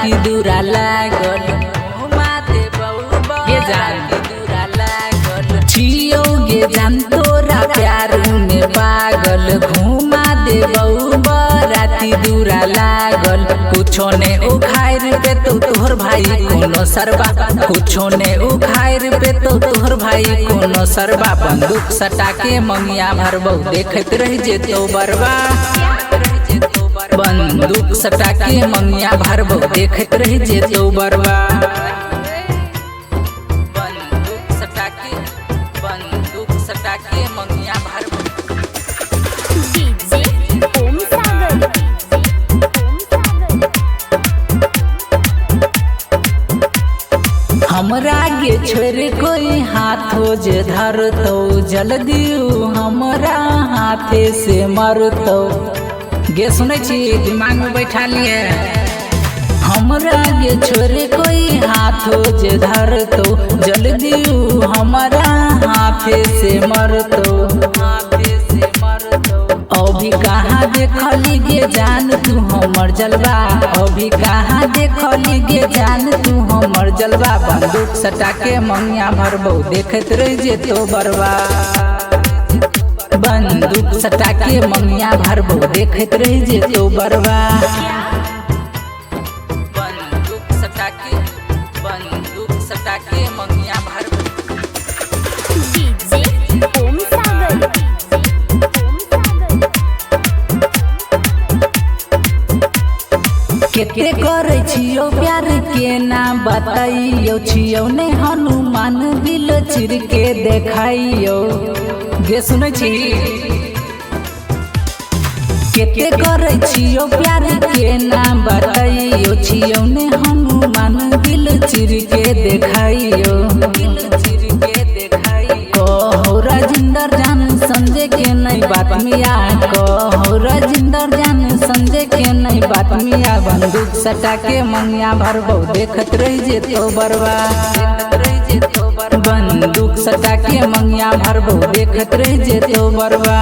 राती दूरा लागल ये जान छियोगे जान तोरा प्यार में पागल घुमा दे राती दूरा लागल कुछो ने उखाड़ पे तो तोहर भाई कोनो सरबा कुछो ने उखाड़ पे तो तोहर भाई कोनो सरबा बंदूक सटा के मंगिया भरबौ देखत रह जेतो बरबा बंदूक सटा के मंगिया भरबौ देखत रह जेतो बरबा बंदूक सटा के मंगिया भरबौ हमरा गे छोड़ कोई हाथो जे धरतो जल्दी हमरा हाथे से मरतो गे सुनै छी दिमाग में बैठा लिए हमरा गे छोड़ कोई हाथो जे धरतो जल्दी हमरा हाथे से मरतो अभी कहाँ देखली गे जान तू हमर जलवा अभी कहाँ देखली गे जान तू हमर जलवा बंदूक सटा के मंगिया भरबौ देखत रह जेतो बरबा बंदूक सटा के मंगिया भरबौ देखत रह जेतो बरबा बंदूक सटा के मंगिया भरबौ केते करे छियो प्यार के ना बताइयो छियो ने हनुमान दिल चिर के देखाइयो गे सुनै छी केते करे छियो प्यार के ना बताइयो छियो ने हनुमान दिल चिर के देखाइयो कहो राजिंदर जान संजय के नई बात मिया कहो राजिंदर जान संजय के नई बात मिया बंदूक सटा के मंगिया भरबौ देखत रह जेतो बरबा बंदूक सटा के मंगिया भरबौ देखत रह जेतो बरबा।